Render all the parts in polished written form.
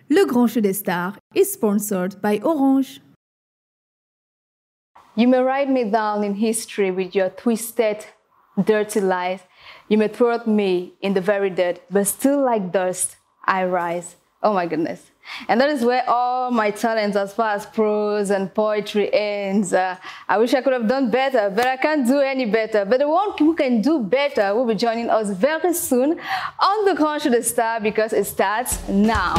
Le Grand Show des Stars is sponsored by Orange. You may write me down in history with your twisted, dirty lies. You may throw me in the very dirt, but still like dust, I rise. Oh my goodness. And that is where all my talents as far as prose and poetry ends. I wish I could have done better, but I can't do any better. But the one who can do better will be joining us very soon on the Grand Show des Stars, because it starts now.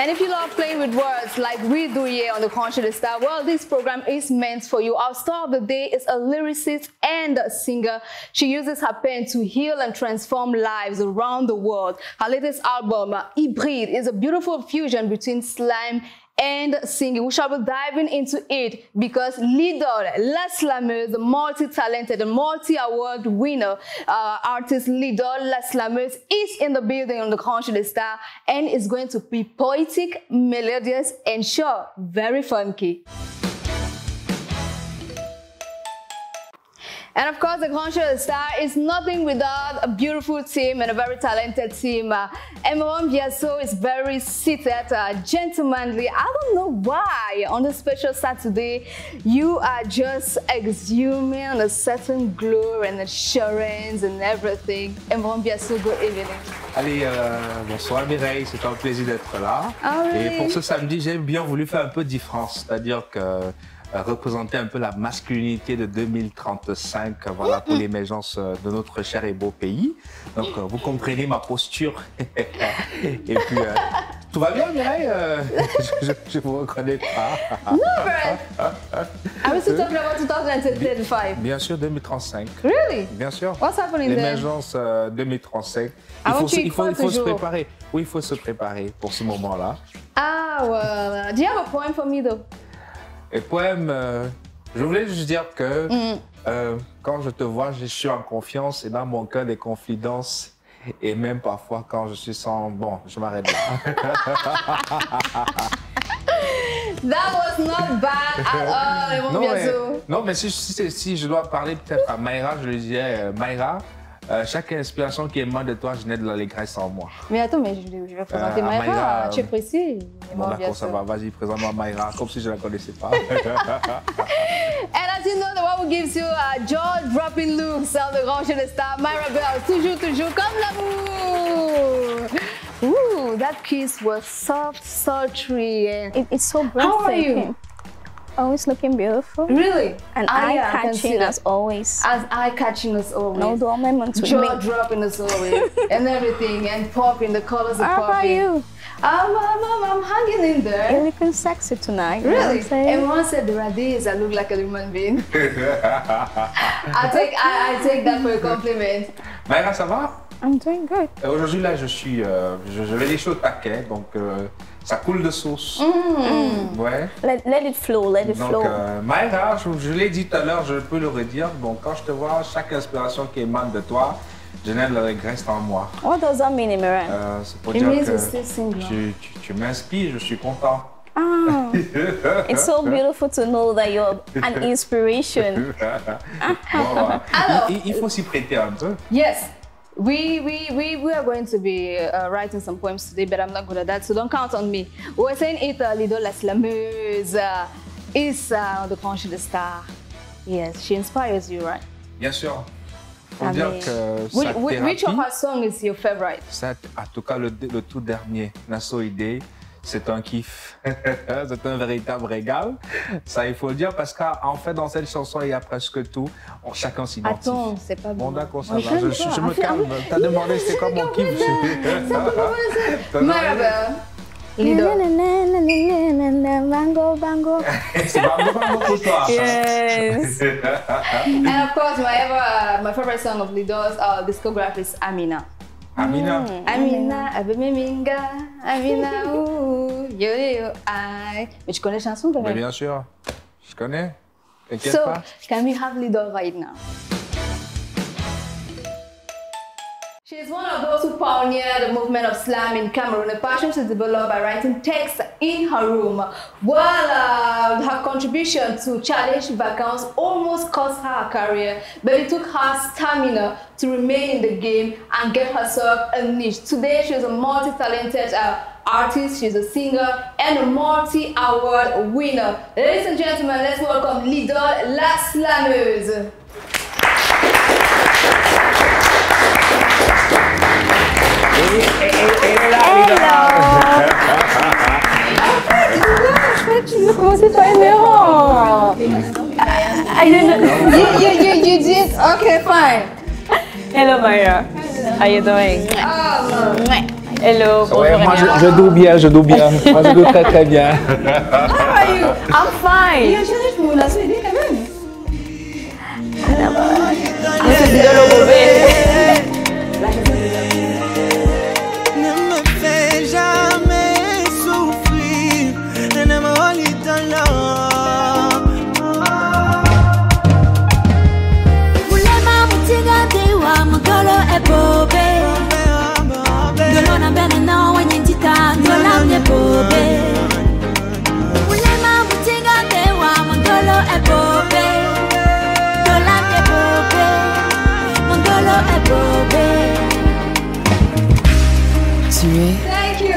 And if you love playing with words like we do here on the Grand Show des Stars, well, this program is meant for you. Our star of the day is a lyricist and a singer. She uses her pen to heal and transform lives around the world. Her latest album, Hybride, is a beautiful fusion between slam and singing. We shall be diving into it because Lydol, la slameuse, the multi-talented and multi-award winner artist Lydol, la slameuse, is in the building on the Grand Show des Stars and is going to be poetic, melodious, and sure, very funky. And of course, the Grand Show des Stars is nothing without a beautiful team and a very talented team. Everyone Biasso is very seated, gentlemanly. I don't know why on this special Saturday, you are just exhuming a certain glow and assurance and everything. Everyone Biasso, good evening. Allez, bonsoir Mireille, c'est un plaisir d'être là. Oh, really? Et pour ce samedi, j'ai bien voulu faire un peu de différence, c'est-à-dire que représenter un peu la masculinité de 2035, voilà, pour l'émergence de notre cher et beau pays. Donc, vous comprenez ma posture. Et puis, tout va bien, Mireille? Je ne vous reconnais pas. No, but I was talking about 2035. Bien sûr, 2035. Really? Bien sûr. What's happening there? L'émergence 2035. Il faut faut se préparer. Oui, il faut se préparer pour ce moment-là. Ah, well, do you have a poem for me, though? Et poème, je voulais juste dire que quand je te vois, je suis en confiance et dans mon cœur des confidences. Et même parfois quand je suis sans... Bon, je m'arrête là. That was not bad at all, non, mais si je dois parler peut-être à Mayra, je lui dirais, Mayra, chaque inspiration qui émane de toi, je n'ai de l'allégresse en moi. Mais attends, mais je vais présenter Mayra. Tu es précis? Bon, d'accord, ça va. Vas-y, présente-moi Mayra, comme si je ne la connaissais pas. And as you know, the one who gives you jaw-dropping looks on the Grand Show des Stars, Myra Bell, toujours comme l'amour. Ooh, that kiss was soft, sultry, and It's so breathtaking. How are you? Always looking beautiful. Really? And yeah, eye-catching as always. As eye-catching as always. No dull moments with me. Jaw-dropping as always. And everything, and popping, the colors are How about popping. you? I'm hanging in there. You're looking sexy tonight. Really? You know what I'm saying? Everyone said there are days I look like a human being. I take that for a compliment. Mayra, ça va? I'm doing good. Aujourd'hui, là, je vais lécher au taquet, donc ça coule de sauce. Ouais. Let it flow, let it flow. Donc, Mayra, je l'ai dit tout à l'heure, je peux le redire. Donc, quand je te vois, chaque inspiration qui émane de toi, je n'ai de la regresse en moi. What does that mean, Imran? C'est pour dire que tu m'inspires, je suis content. Oh, it's so beautiful to know that you're an inspiration. Bon, il faut s'y prêter un peu. Yes. We are going to be writing some poems today, but I'm not good at that, so don't count on me. We were saying it, Lydol, la slameuse, is on the Grand Show des Stars. Yes, she inspires you, right? Bien sûr. Faut dire que sa which of thérapie, her songs is your favorite? en tout cas le tout dernier, Nasso Idée, c'est un kiff. C'est un véritable régal. Ça, il faut le dire, parce qu'en fait, dans cette chanson, il y a presque tout. Chacun s'identifie. Attends, c'est pas bon. Bon, d'accord, ça va. Je me calme. T'as demandé c'était quoi mon kiff. Marabelle. Lydol. Bango, bango. C'est bango pour toi. Yes. And of course, my favorite song of Lydol's discography is Amina. Amina. Amina, Abememinga, Amina, ouh, yo yo, aïe. Mais tu connais la chanson quand même? Mais bien sûr, je connais. So, can we have Lydol right now? She is one of those who pioneered the movement of slam in Cameroon, a passion she developed by writing texts in her room. Well, her contribution to challenge vacances almost cost her a career, but it took her stamina to remain in the game and get herself a niche. Today, she is a multi-talented artist, she's a singer, and a multi-award winner. Ladies and gentlemen, let's welcome Lydol, la slameuse. I don't know. You did? Okay, fine. Hello, Myra. How are you doing? Hello, ouais, moi je doux bien, moi je doux très très bien. How are you? I'm fine. Thank you.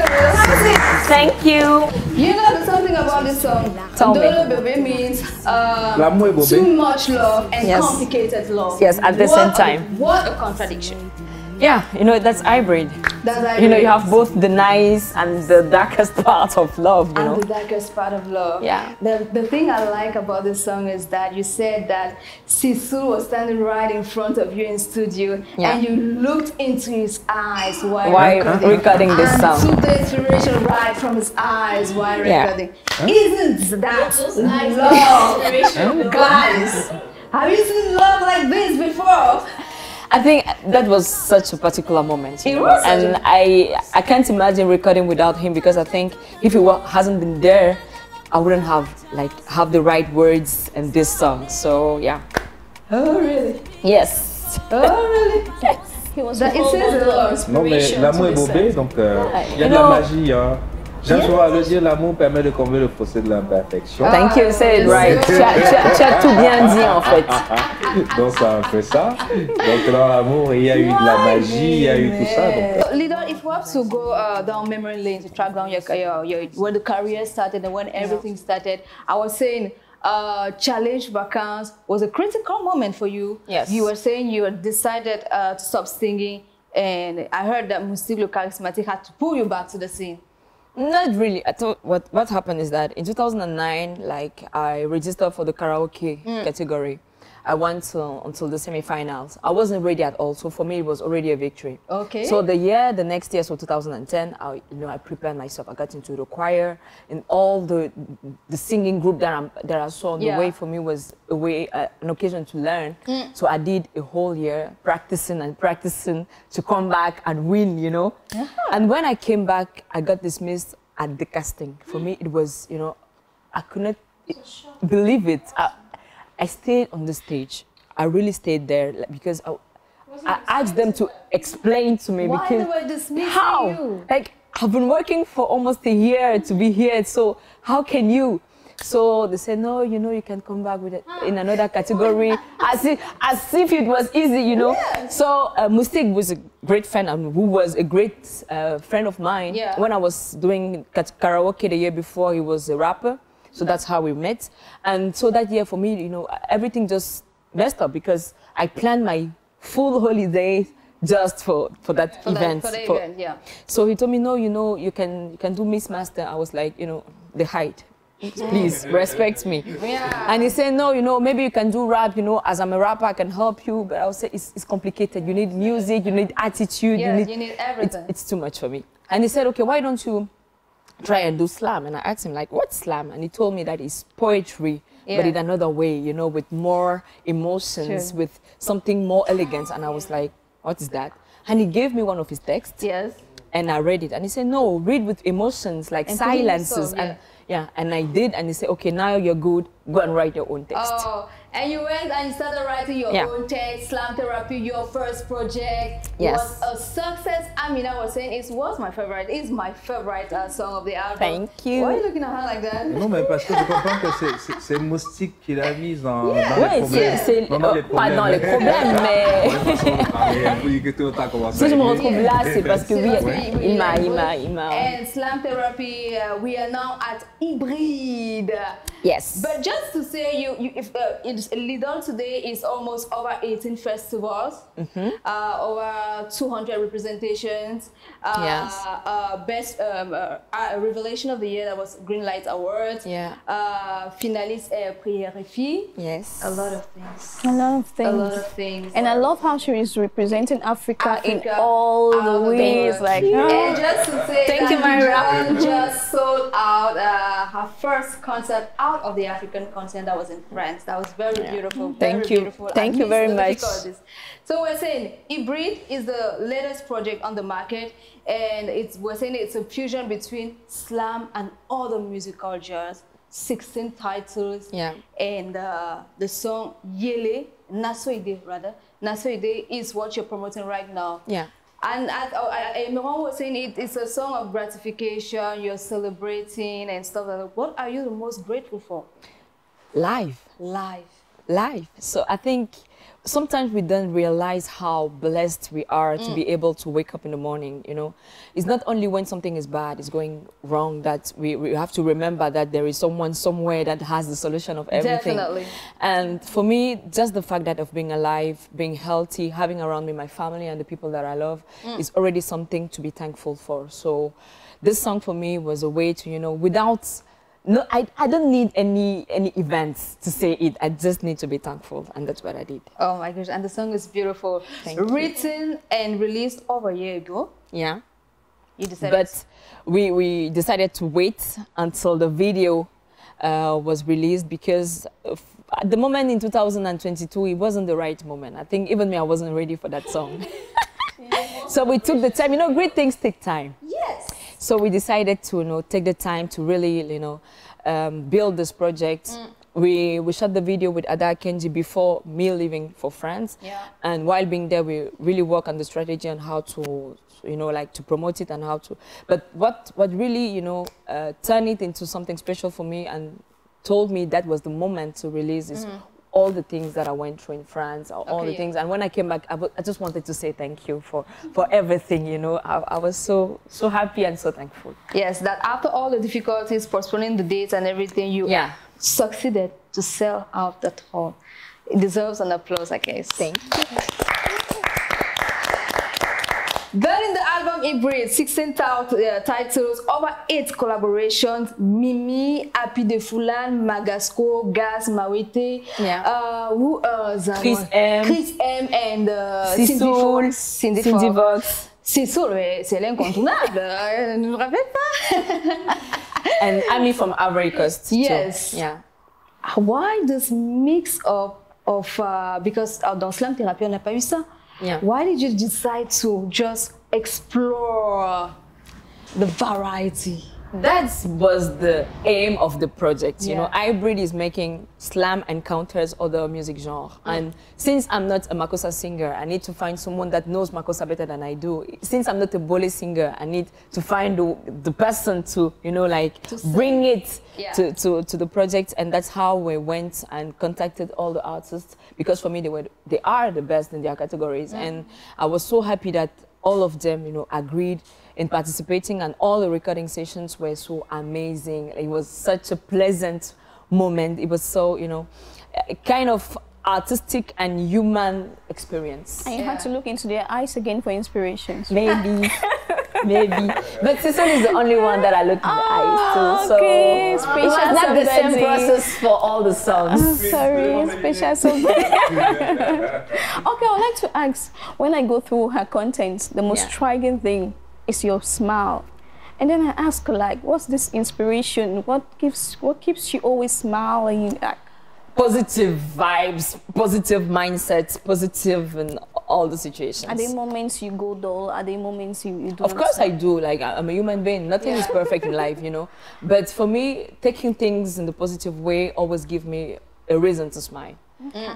Thank you. You know, there's something about this song. Tell me. Bébé means too much love and complicated love. Yes, at the same time. What a contradiction. Yeah, you know, that's hybrid. That's hybrid. You know, you have both the nice and the darkest part of love, you know. And the darkest part of love. Yeah. The thing I like about this song is that you said that Sisu was standing right in front of you in studio, and you looked into his eyes while recording this song. And took the inspiration right from his eyes while recording. Isn't that love? Guys, have you seen love like this before? I think that was such a particular moment. It was. And I can't imagine recording without him, because I think if he hasn't been there, I wouldn't have the right words in this song. So yeah. Oh really? Yes. Oh really? Yes. He was it says a lot. Non mais l'amour est bobé, donc il y a de la magie. Hein. J'aime souvent le dire, l'amour permet de combler le fossé de l'imperfection. Thank you, say it right. Tu as tout bien dit en fait. Donc ça a fait ça. Donc dans l'amour, il y a eu de la magie, il y a eu tout ça. Donc. Lydol, if we have to go down memory lane to track down your where the career started and when everything started, I was saying challenge vacances was a critical moment for you. Yes. You were saying you had decided to stop singing, and I heard that Musique Le Charismatique had to pull you back to the scene. Not really. I thought what happened is that in 2009, like, I registered for the karaoke category. I went until the semi-finals. I wasn't ready at all, so for me it was already a victory. Okay. So the next year, so 2010, I prepared myself. I got into the choir, and all the singing group that I saw on the way for me was an occasion to learn. So I did a whole year practicing and practicing to come back and win, you know. And when I came back, I got dismissed at the casting. For me, it was, you know, I couldn't believe it. I stayed on the stage. I really stayed there because I asked them to explain to me why they were dismissing you. Like, I've been working for almost a year to be here, so how can you? So they said, no, you know, you can come back with it in another category, as if it was easy, you know. Yes. So Mustik was a great friend, and who was a great friend of mine. Yeah. When I was doing karaoke the year before, he was a rapper. So that's how we met. And so that year for me, you know, everything just messed up because I planned my full holiday just for that event. Yeah. So he told me, no, you know, you can do Miss Master. I was like, you know, the height. Please respect me. Yeah. And he said, no, you know, maybe you can do rap, you know, as I'm a rapper, I can help you. But I would say it's complicated. You need music, you need attitude. Yeah, you need everything. It's too much for me. And he said, okay, why don't you try and do slam? And I asked him, like, what's slam? And he told me that it's poetry, but in another way, you know, with more emotions, with something more elegant. And I was like, what is that? And he gave me one of his texts. Yes. And I read it. And he said, no, read with emotions, like and silences. song, and I did. And he said, okay, now you're good. go and write your own text. Oh, and you went and you started writing your own text, Slam Therapy, your first project. Yes. Was a success. Amina was saying it was my favorite. It's my favorite song of the album. Thank you. Why are you looking at her like that? Non, mais parce que je comprends que c'est Moustique qui l'a mise dans Oui, c'est pas dans les problèmes, mais si je me retrouve là, c'est parce que oui, il m'a. And Slam Therapy, we are now at Hybrid. Yes. But just to say, Lydol today is almost over 18 festivals, over 200 representations. Yes. Best Revelation of the Year, that was Green Light Awards. Yeah. Finalist Prière et Fille. Yes. A lot of things. A lot of things. A lot of things. And I love how she is representing Africa in all the ways. Like, and just to say, thank you, Myra. Just sold out her first concert out of the African continent. That was in France. That was very beautiful. Thank you. Beautiful. Thank you very much. So we're saying Hybrid is the latest project on the market, and we're saying it's a fusion between slam and other musical genres. 16 titles. Yeah. And the song Yele, Nasoide rather. Nasoide is what you're promoting right now. Yeah. And Miron was saying it's a song of gratification, you're celebrating and stuff like that. What are you the most grateful for? Life. So I think sometimes we don't realize how blessed we are to be able to wake up in the morning, you know. It's not only when something is bad, it's going wrong, that we have to remember that there is someone somewhere that has the solution of everything. Definitely. And for me, just the fact that of being alive, being healthy, having around me my family and the people that I love is already something to be thankful for. So this song for me was a way to, you know, without... No, I don't need any events to say it. I just need to be thankful, and that's what I did. Oh my gosh, and the song is beautiful. Written and released over a year ago. Yeah. You decided. But we decided to wait until the video was released, because at the moment in 2022, it wasn't the right moment. I think even me, I wasn't ready for that song. So we took the time. You know, great things take time. Yes. So we decided to, you know, take the time to really, you know, build this project. We shot the video with Ada Kenji before me leaving for France. Yeah. And while being there, we really work on the strategy on how to, you know, like to promote it and how to. But what really, you know, turned it into something special for me and told me that was the moment to release is all the things that I went through in France, all the things. And when I came back, I just wanted to say thank you for everything, you know. I was so happy and so thankful. Yes, that after all the difficulties, postponing the dates and everything, you succeeded to sell out that hall. It deserves an applause, I guess. Thank you. Then in the album Hybrid, 16 titles, over 8 collaborations, Mimi, Happy de Fulan, Magasco, Gas, Mawete, Chris M, and Cindy Fox. C'est l'incontournable, ne me rappelle pas. And Ami from Ivory Coast. Yes. Too. Yeah. Why this mix of because dans Slam Therapy, on n'a pas eu ça. Yeah. Why did you decide to just explore the variety? That was the aim of the project. You know, Hybrid is making slam encounters other music genre. And since I'm not a Makossa singer, I need to find someone that knows Makossa better than I do. Since I'm not a Bole singer, I need to find the person to, you know, like bring it to the project. And that's how we went and contacted all the artists, because for me they are the best in their categories. And I was so happy that all of them, you know, agreed in participating, and all the recording sessions were so amazing. It was such a pleasant moment. It was so, you know, kind of artistic and human experience. And you had to look into their eyes again for inspirations. Maybe, maybe. But Sison is the only one that I look in the eyes to. So okay, it was not the same process for all the songs. Sorry, special Okay, I'd like to ask, when I go through her content, the most striking thing is your smile. And then I ask her, like, what's this inspiration? What keeps you always smiling? Like, positive vibes, positive mindsets, positive and all the situations. Are there moments you go dull? Are there moments you do? Of course I do. Like, I'm a human being. Nothing is perfect in life, you know. But for me, taking things in the positive way always give me a reason to smile.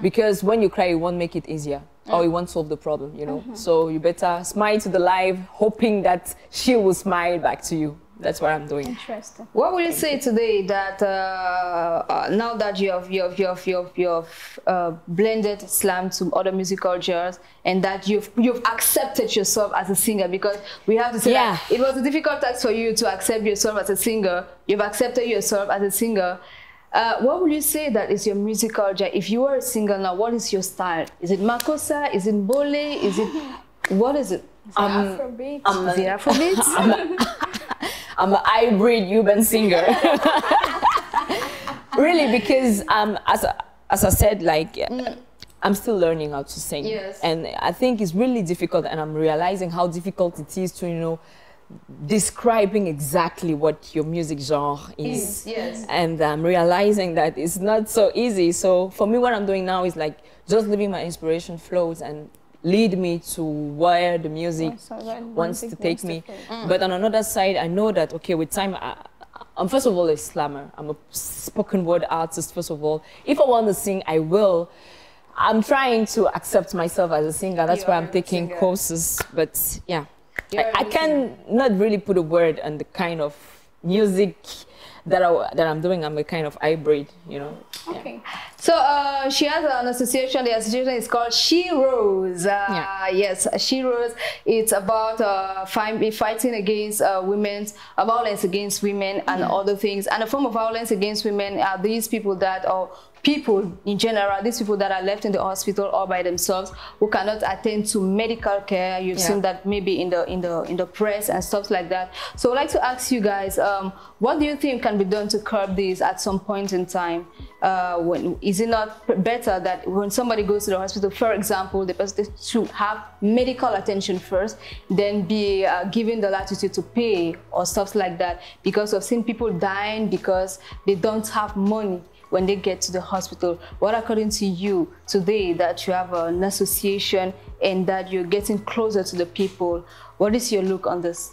Because when you cry, it won't make it easier. Or it won't solve the problem, you know. So you better smile to the life, hoping that she will smile back to you. That's what I'm doing. Interesting. What would you say today that now that you have blended slam to other musical genres and that you've accepted yourself as a singer, because we have to say that it was a difficult task for you to accept yourself as a singer. You've accepted yourself as a singer. What would you say that is your musical genre? If you were a singer now, what is your style? Is it Makossa? Is it Bole? Is it, what is it? Afrobeat. Is it Afrobeat? I'm a hybrid urban singer. Really, because as I said, like, I'm still learning how to sing. Yes. And I think it's really difficult, and I'm realizing how difficult it is to, you know, describing exactly what your music genre is. Yes. And I'm realizing that it's not so easy. So for me, what I'm doing now is like just letting my inspiration flows and lead me to where the music wants to take me. But on another side, I know that, okay, with time, I'm first of all a slammer. I'm a spoken word artist, first of all. If I want to sing, I will. I'm trying to accept myself as a singer. That's why I'm taking courses. But yeah, I can not really put a word on the kind of music that I'm doing. I'm a kind of hybrid, you know. Okay. So she has an association. The association is called She Rose. Yes, She Rose. It's about fighting against women's violence against women and other things. And a form of violence against women are these people that are people in general, these people that are left in the hospital all by themselves, who cannot attend to medical care. You've seen that maybe in the press and stuff like that. So I'd like to ask you guys, what do you think can be done to curb this at some point in time? Is it not better that when somebody goes to the hospital, for example, the person should have medical attention first, then be given the latitude to pay or stuff like that? Because I've seen people dying because they don't have money when they get to the hospital. What, according to you today, that you have an association and that you're getting closer to the people, what is your look on this?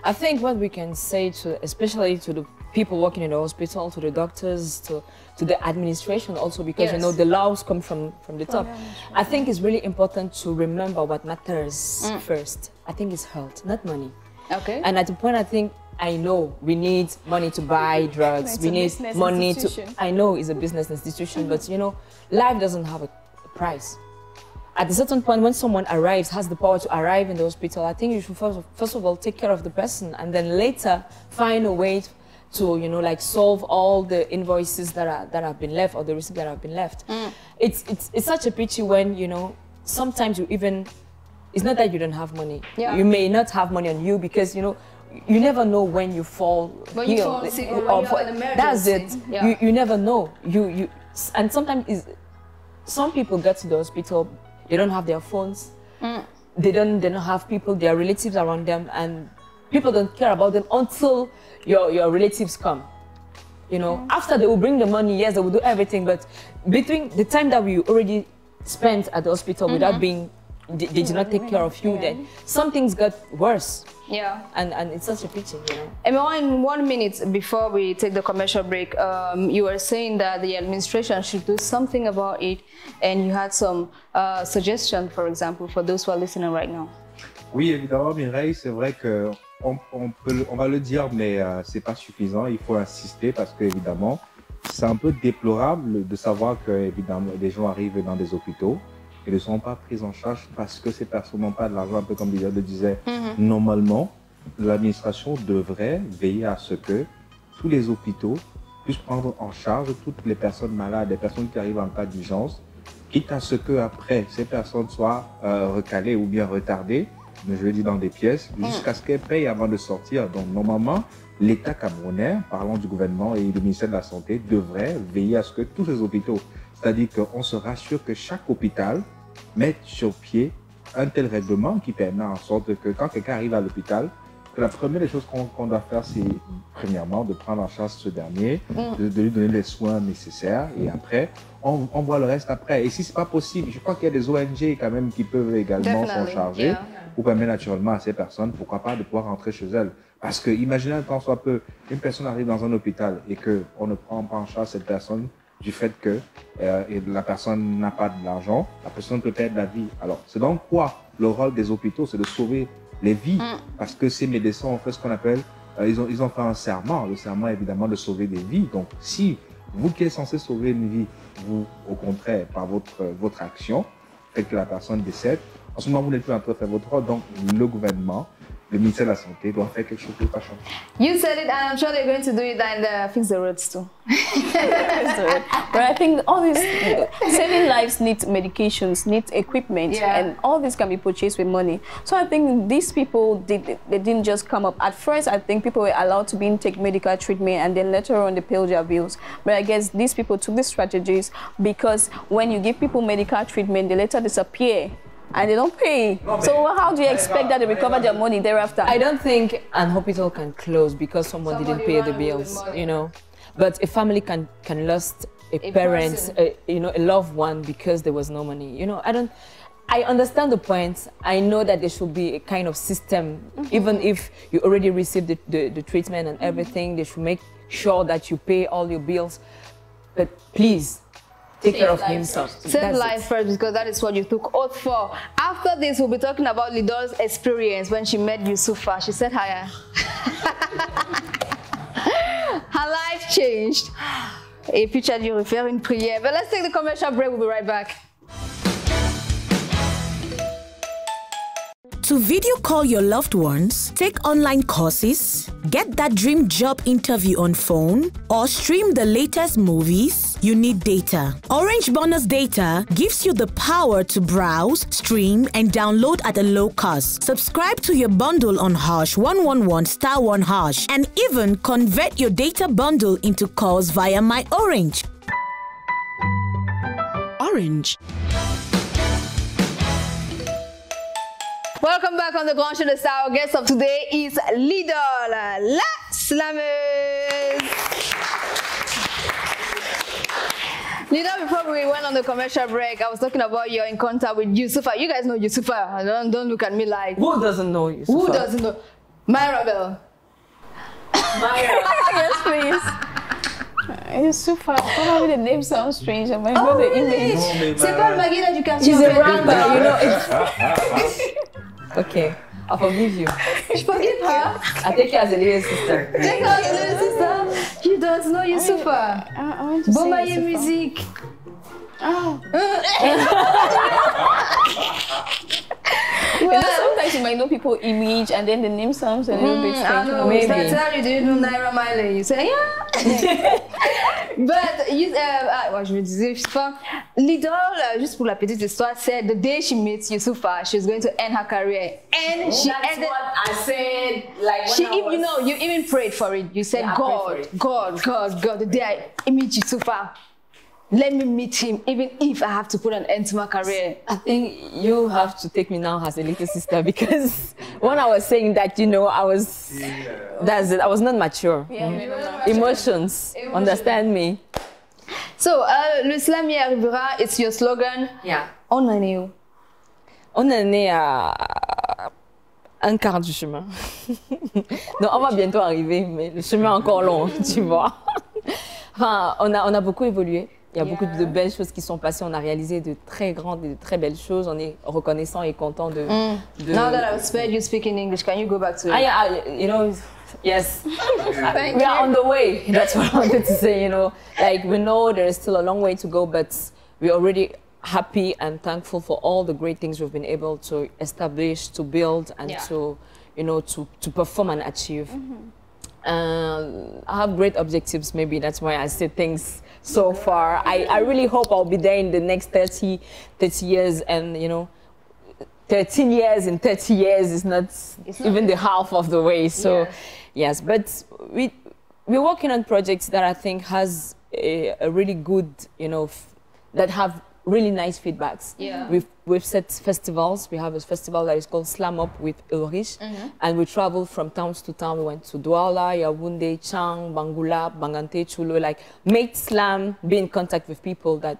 I think what we can say to, especially to the people working in the hospital, to the doctors, to the administration also, because you know the laws come from the top. I think it's really important to remember what matters first. I think it's health, not money. Okay. And at the point, I know we need money to buy drugs. We need money to. I know it's a business institution, but you know, life doesn't have a price. At a certain point, when someone arrives, has the power to arrive in the hospital, I think you should first of all take care of the person, and then later find a way to, you know, like solve all the invoices that have been left, or the receipts that have been left. It's such a pity when, you know, sometimes you even, it's not that you don't have money. You may not have money on you because, you know, you never know when you fall. When you fall sick or when you're in emergency. That's it. You never know. And sometimes some people get to the hospital, they don't have their phones. They don't have people, their relatives around them, and people don't care about them until your relatives come. You know, after they will bring the money, yes, they will do everything, but between the time that we already spent at the hospital without being, they did not take care of you, then some things got worse. Yeah. And it's such a pity, you know. In 1 minute before we take the commercial break, you were saying that the administration should do something about it, and you had some suggestions, for example, for those who are listening right now. Oui, évidemment, Mireille, c'est vrai que on va le dire, mais c'est pas suffisant. Il faut insister parce que évidemment, c'est un peu déplorable de savoir que évidemment des gens arrivent dans des hôpitaux et ne sont pas pris en charge parce que ces personnes n'ont pas de l'argent, un peu comme Lydol le disait. Normalement, l'administration devrait veiller à ce que tous les hôpitaux puissent prendre en charge toutes les personnes malades, les personnes qui arrivent en cas d'urgence, quitte à ce que après ces personnes soient recalées ou bien retardées, je le dis dans des pièces, jusqu'à ce qu'elles payent avant de sortir. Donc normalement, l'État camerounais, parlant du gouvernement et du ministère de la Santé, devrait veiller à ce que tous les hôpitaux, c'est-à-dire qu'on se rassure que chaque hôpital mette sur pied un tel règlement qui permet en sorte que quand quelqu'un arrive à l'hôpital, que la première des choses qu'on doit faire, c'est premièrement de prendre en charge ce dernier, de lui donner les soins nécessaires et après, on voit le reste après. Et si ce n'est pas possible, je crois qu'il y a des ONG quand même qui peuvent également s'en charger pour permettre naturellement à ces personnes, pourquoi pas, de pouvoir rentrer chez elles. Parce que imaginez un temps soit peu, une personne arrive dans un hôpital et qu'on ne prend pas en charge cette personne du fait que la personne n'a pas de l'argent, la personne peut perdre la vie. Alors, c'est donc quoi le rôle des hôpitaux, c'est de sauver les vies, parce que ces médecins ont fait ce qu'on appelle, ils ont fait un serment, le serment évidemment de sauver des vies. Donc, si vous qui êtes censé sauver une vie, vous, au contraire, par votre action, faites que la personne décède, en ce moment, vous n'êtes plus en train de faire votre rôle, donc le gouvernement, le ministère de la Santé doit faire quelque chose de pas changer. You said it, and I'm sure they're going to do it and fix the roads too. But I think all these saving lives need medications, need equipment, and all this can be purchased with money. So I think these people, they didn't just come up. At first, I think people were allowed to take medical treatment, and then later on they paid their bills. But I guess these people took these strategies because when you give people medical treatment, they later disappear. And they don't pay. So how do you expect that they recover their money thereafter? I don't think an hospital can close because someone didn't pay the bills, you know. But a family can lose a parent, you know, a loved one because there was no money. You know, I understand the point. I know that there should be a kind of system, even if you already received the treatment and everything, they should make sure that you pay all your bills. But please, take care of himself. Save life first, because that is what you took oath for. After this, we'll be talking about Lydol's experience when she met Youssoufa. She said hi. Her life changed. Et puis tu as dû refaire une prière. But let's take the commercial break. We'll be right back. To video call your loved ones, take online courses, get that dream job interview on phone, or stream the latest movies, you need data. Orange Bonus Data gives you the power to browse, stream, and download at a low cost. Subscribe to your bundle on *111*1# and even convert your data bundle into calls via My Orange. Orange. Welcome back on the Grand Show de Star. Our guest of today is Lydol, la slameuse. Lydol, before we went on the commercial break, I was talking about your encounter with Youssoufa. You guys know Youssoufa. Don't look at me like... Who doesn't know Youssoufa? Who doesn't know? Myra Bell. Myra. Yes, please. Youssoufa, probably the name sounds strange. I might know the image. C'est pas le Maguila du quartier. She's a rapper, you know. Okay, I'll forgive you. Je forgive her. I take you as a little sister. Take her as a little sister. You don't know Youssoufa. I want to Bombaye say musique. Oh. You know, sometimes you might know people's image and then the name sounds a little bit strange. I know. Maybe. That's how you do Naira Miley. You say, yeah. But, ouais, je me disais, je sais pas. Lydol, juste pour la petite histoire, c'est the day she meets Youssoufa, she's going to end her career. And she ended. What I said, like when She, I was... you know, you even prayed for it. You said, Yeah, I prayed for it. God, the day I meet Youssoufa, let me meet him, even if I have to put an end to my career. I think you have to take me now as a little sister because when I was saying that, you know, I was, that's it, I was not mature. Yeah, Emotions, understand me. So, le slam y arrivera, it's your slogan. Yeah. On en est où? On en est à un quart du chemin. Non, on va bientôt arriver, mais le chemin est encore long, tu vois. Enfin, on a beaucoup évolué. Il y a beaucoup de belles choses qui sont passées. On a réalisé de très grandes et de très belles choses. On est reconnaissant et content de... Now that I've sped you speak in English, can you go back to it? You know, yes. Thank We you. are on the way. That's what I wanted to say, you know. Like, we know there is still a long way to go, but we're already happy and thankful for all the great things we've been able to establish, to build, and to, you know, to perform and achieve. I have great objectives, maybe that's why I say things so far. I really hope I'll be there in the next 30 years, and, you know, 13 years in 30 years is not even the half of the way. So, yes, but we're working on projects that I think has a really good, you know, that have really nice feedbacks. Yeah. We've set festivals. We have a festival that is called Slam Up with Ulrich, and we traveled from towns to town. We went to Douala, Yaoundé, Chang, Bangula, Bangante, Chulo, like made slam, be in contact with people that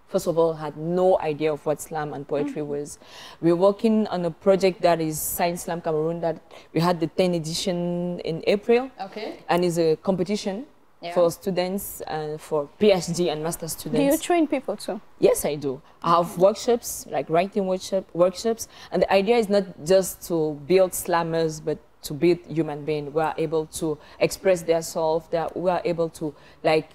first of all had no idea of what slam and poetry was. We're working on a project that is Science Slam Cameroon that we had the 10th edition in April. Okay. And is a competition for students and for PhD and master students. Do you train people too? Yes, I do. I have workshops, like writing workshops. And the idea is not just to build slammers, but to build human beings who are able to express themselves, that we are able to, like,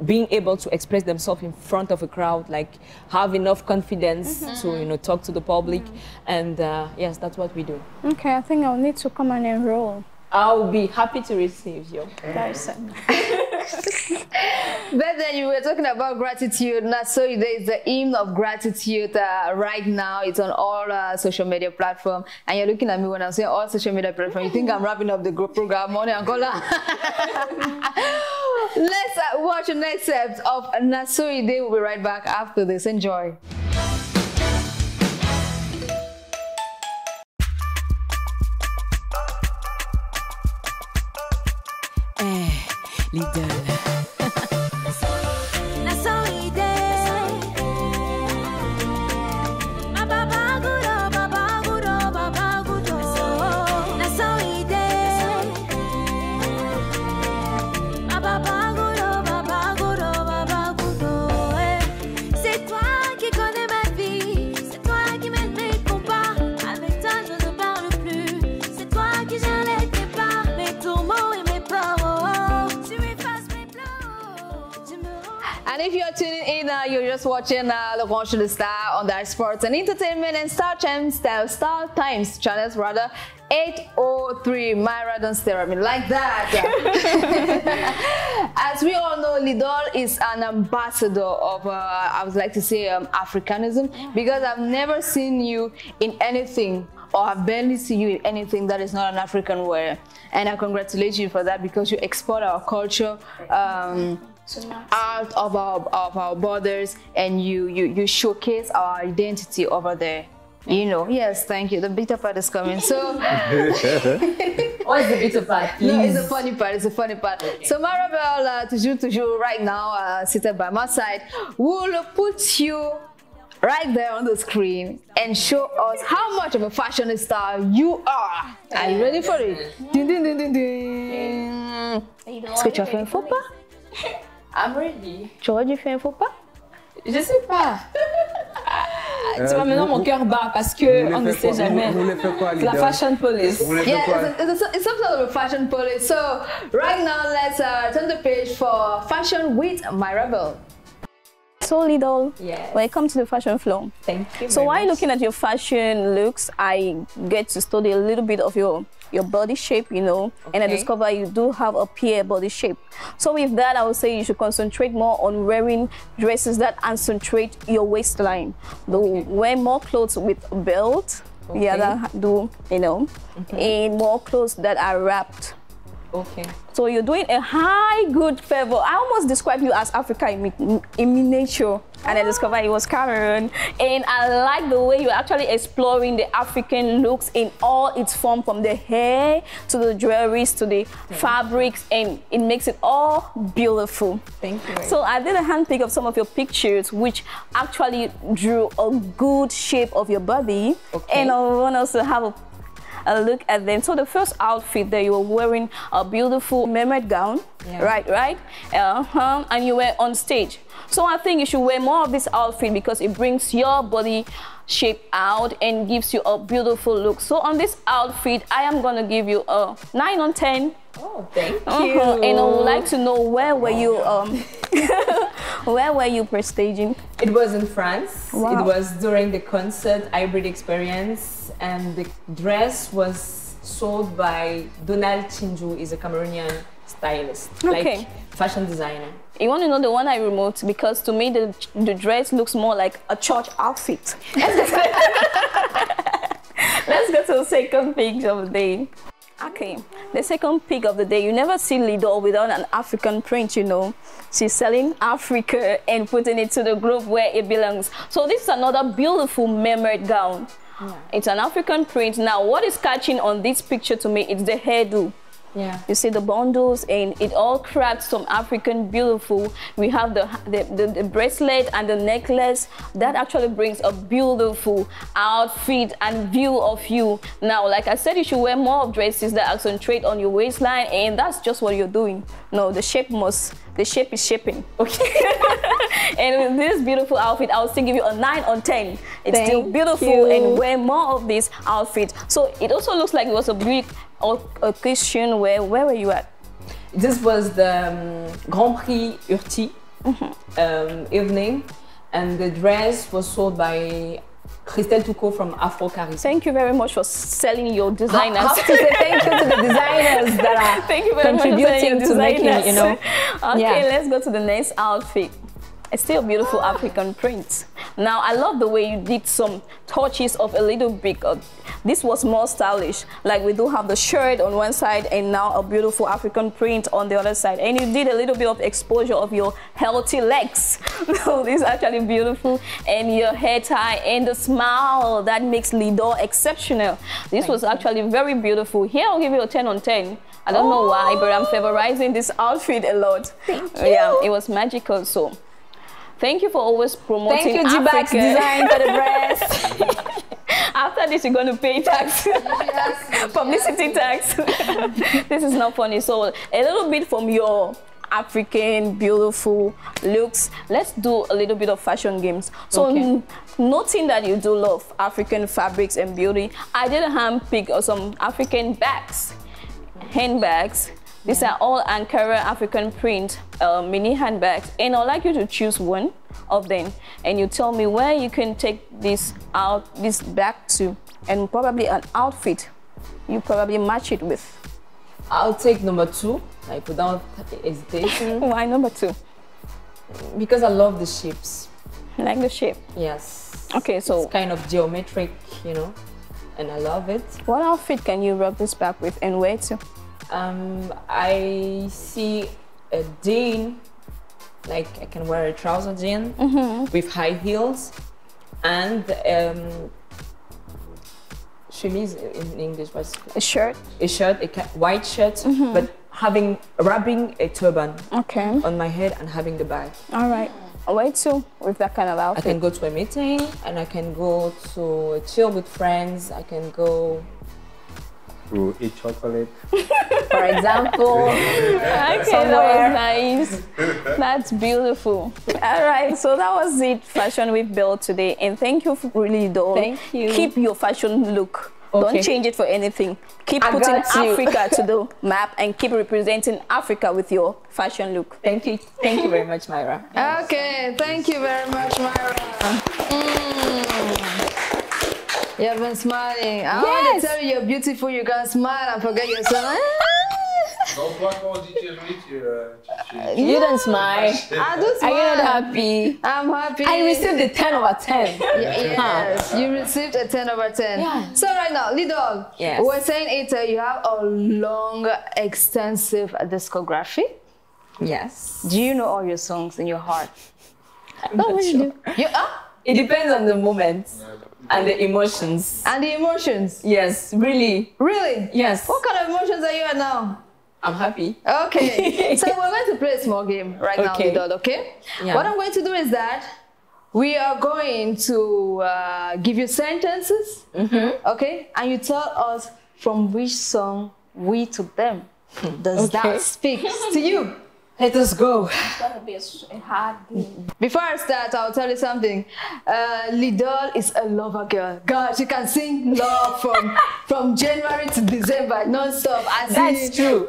being able to express themselves in front of a crowd, like have enough confidence to, talk to the public. And yes, that's what we do. Okay, I think I'll need to come and enroll. I'll be happy to receive you. That's But then you were talking about gratitude. Now, so there is the hymn of gratitude right now. It's on all social media platforms. And you're looking at me when I'm saying all social media platforms. You think I'm wrapping up the program, Money Angola. Let's watch an excerpt of Nasoide. We'll be right back after this. Enjoy. Lydol. And if you're tuning in, you're just watching the Launch of the Star on the Sports and Entertainment and Star Times channels, rather. 803 Myra, don't stare at me like that. As we all know, Lydol is an ambassador of, I would like to say, Africanism, because I've never seen you in anything, or I've barely seen you in anything that is not an African wear. And I congratulate you for that, because you export our culture, out of our borders, and you showcase our identity over there. Yes, thank you. The bitter part is coming. So, what's the bitter part? Please. No, it's the funny part. It's the funny part. So, Marabel, toujours, right now, seated by my side, will put you right there on the screen and show us how much of a fashionista you are. Are you ready for it? Ding, ding, ding, ding, ding. Est-ce que tu as fait un faux pas? I'm ready. Tu aurais dû faire un faux pas? Je sais pas. Tu vois, maintenant mon cœur bat parce que on ne sait jamais. C'est la fashion police. Yeah, it's some sort of a fashion police. So right now, let's turn the page for fashion with Marabel. So Lydol, yes. Welcome to the fashion flow. Thank you. So while looking at your fashion looks, I get to study a little bit of your body shape, and I discover you do have a pear body shape. So with that, I would say you should concentrate more on wearing dresses that accentuate your waistline. Wear more clothes with a belt, and more clothes that are wrapped. Okay. So you're doing a high good favor. I almost described you as Africa in miniature, and I discovered it was Cameroon. And I like the way you're actually exploring the African looks in all its form, from the hair to the jewelries to the fabrics, and it makes it all beautiful. Thank you. So I did a handpick of some of your pictures, which actually drew a good shape of your body. Okay. And I want us to have a look at them. So the first outfit that you were wearing a beautiful mermaid gown, right? And you were on stage. So I think you should wear more of this outfit because it brings your body shape out and gives you a beautiful look. So on this outfit, I am gonna give you a 9 on 10. Oh, thank you. And I would like to know, where were you where were you staging? It was in France. Wow. It was during the concert hybrid experience, and the dress was sold by Donald Chinju. Is a Cameroonian stylist, like fashion designer. You want to know the one I removed, because to me the dress looks more like a church outfit. Let's go to the second picture of the day. Okay, the second pick of the day. You never see Lydol without an African print, you know. She's selling Africa and putting it to the group where it belongs. So this is another beautiful mermaid gown. Yeah. It's an African print. Now, what is catching on this picture to me is the hairdo. Yeah. You see the bundles and it all crafts some African beautiful. We have the bracelet and the necklace. That actually brings a beautiful outfit and view of you. Now, like I said, you should wear more of dresses that concentrate on your waistline, and that's just what you're doing. No, the shape is shaping. Okay. And with this beautiful outfit, I will still give you a 9 on 10. It's still beautiful and wear more of this outfit. So it also looks like it was a big occasion. Where were you at? This was the Grand Prix Urti evening, and the dress was sold by Restez from Afro Charisma. Thank you very much for selling your designers. I have to say thank you to the designers that are contributing to making, you know. Okay, let's go to the next outfit. It's still a beautiful African print. Now, I love the way you did some touches of a little bit. This was more stylish. Like we do have the shirt on one side and now a beautiful African print on the other side. And you did a little bit of exposure of your healthy legs. So this is actually beautiful. And your hair tie and the smile that makes Lydol exceptional. This was actually very beautiful. Here, I'll give you a 10 on 10. I don't know why, but I'm favorizing this outfit a lot. Thank you. Yeah, it was magical. So thank you for always promoting Africa. Thank you, G-Bax Design, for the dress. After this, you're going to pay tax. Publicity tax. This is not funny. So a little bit from your African beautiful looks, let's do a little bit of fashion games. So noting that you do love African fabrics and beauty, I did a handpick of some African bags, handbags. These are all Ankara African print mini handbags, and I'd like you to choose one of them, and you tell me where you can take this bag to, and probably an outfit you probably match it with. I'll take number 2, like without hesitation. Why number 2? Because I love the shapes. You like the shape? Yes. Okay, so it's kind of geometric, you know, and I love it. What outfit can you rub this bag with and wear to? I see a jean, like I can wear a trouser jean with high heels, and chemise in English was a shirt. A shirt, white shirt, but wrapping a turban on my head and having the bag. All right. Where to with that kind of outfit? I can go to a meeting, and I can go to chill with friends. I can go to eat chocolate, for example. Okay, that was nice. That's beautiful. All right, so that was it, Fashion with Bill today, and thank you for Lydol. Thank you. Keep your fashion look. Don't change it for anything. Keep putting Africa to the map and keep representing Africa with your fashion look. Thank you. Thank you very much, Myra. Okay, thank you very much, Myra. You've been smiling. I want to tell you you're beautiful. You can smile and forget yourself. You don't smile. I do smile. Are you not happy? I'm happy. I received a 10 over 10. Yes, you received a 10 over 10. Yeah. So right now, Lydol, we're saying you have a long, extensive discography. Yes. Do you know all your songs in your heart? I'm not sure. It depends on the moment and the emotions. And the emotions? Yes, really. Really? Yes. What kind of emotions are you at now? I'm happy. Okay. So we're going to play a small game right now, Lydol, okay? Yeah. What I'm going to do is that we are going to give you sentences, okay? And you tell us from which song we took them. Does that speak to you? Let us go. It's gonna be a hard game. Before I start, I'll tell you something. Lydol is a lover girl. God, she can sing love from January to December, non-stop. That's true.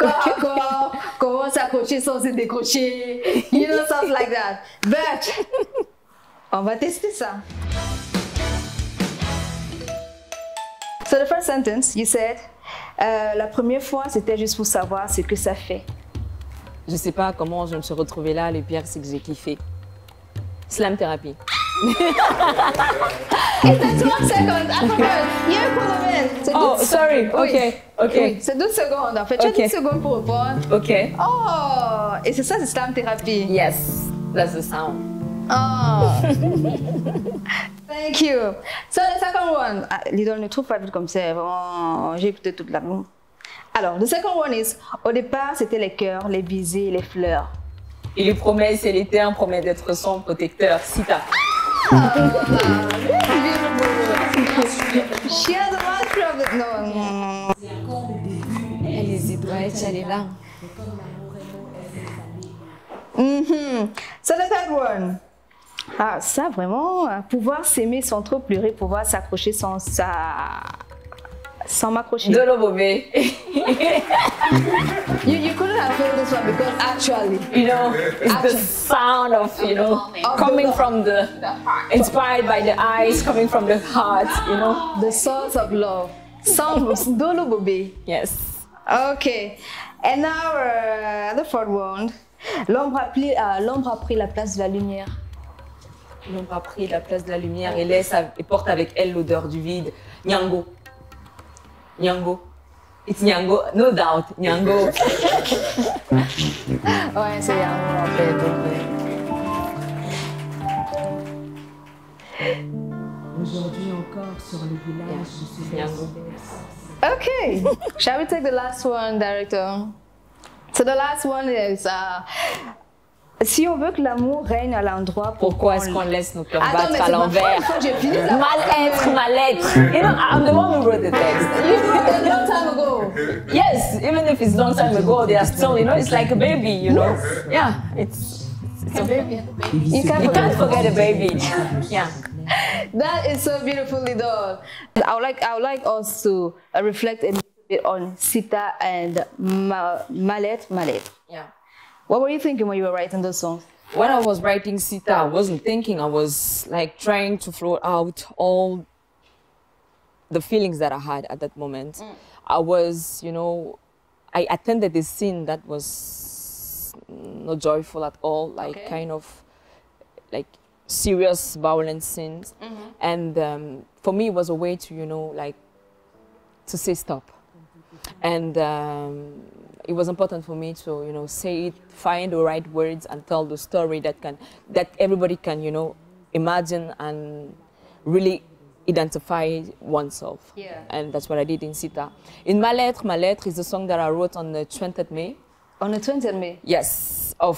You know, stuff like that. But, on va tester ça. So the first sentence, you said, la première fois, c'était juste pour savoir ce que ça fait. Je sais pas comment je me suis retrouvée là, le pire c'est que j'ai kiffé. Slam thérapie. Et c'est 30 secondes. Attends, il y a un chronomètre. Oh, sorry. Oui. Ok. Oui, c'est 12 secondes. En fait, tu as 10 secondes pour répondre. Ok. Oh, et c'est ça, c'est slam thérapie. Yes, that's the sound. Oh. Thank you. So, the second one. Lydol ne trouve pas vite comme ça. Vraiment, j'ai écouté toute la nuit. Alors, the second one is, au départ, c'était les cœurs, les visées, les fleurs. Et les promesses et les termes promettent d'être son protecteur. Sita. She has a master of it. Non. Elle hésite, ouais, elle est là. So, the third one. Ah, ça vraiment, pouvoir s'aimer sans trop pleurer, pouvoir s'accrocher sans m'accrocher. De l'obobé. You couldn't have heard this one because actually, You know, it's the sound of, you know, coming from the, inspired by the eyes, coming from the heart, you know. the source of love. Sound Dolo Bobé. Yes. Okay. And now the fourth one. L'ombre a pris la place de la lumière. L'ombre a pris la place de la lumière et porte avec elle l'odeur du vide. Nyango. Nyango. It's Nyango, no doubt. Nyango. Ouais, c'est Yango en fait. Aujourd'hui encore sur le village de ce Nyango. Okay. Shall we take the last one, director? So the last one is, si on veut que l'amour règne à l'endroit, Pourquoi est-ce qu'on laisse nos cœurs Attends, battre mais à c'est pas l'envers? une fois que j'ai fini ça. Mal-être, mal-être. You know, I'm the one who wrote the text. You wrote it a long time ago. Yes, even if it's long time ago, they are still, you know, it's like a baby, you know. Yeah, it's a baby. You can't forget a baby. Yeah. That is so beautifully done. I would like us to reflect a little bit on Sita and Malet. Yeah. What were you thinking when you were writing those songs? When I was writing Sita, I wasn't thinking. I was like trying to throw out all the feelings that I had at that moment. I was, you know, I attended this scene that was not joyful at all, like kind of like serious violent scenes. And for me, it was a way to, you know, like to say stop. And it was important for me to, you know, say it, find the right words and tell the story that everybody can, you know, imagine and really identify oneself. Yeah. And that's what I did in Sita. In Ma Lettre is a song that I wrote on the 20th May. On the 20th of May? Yes, I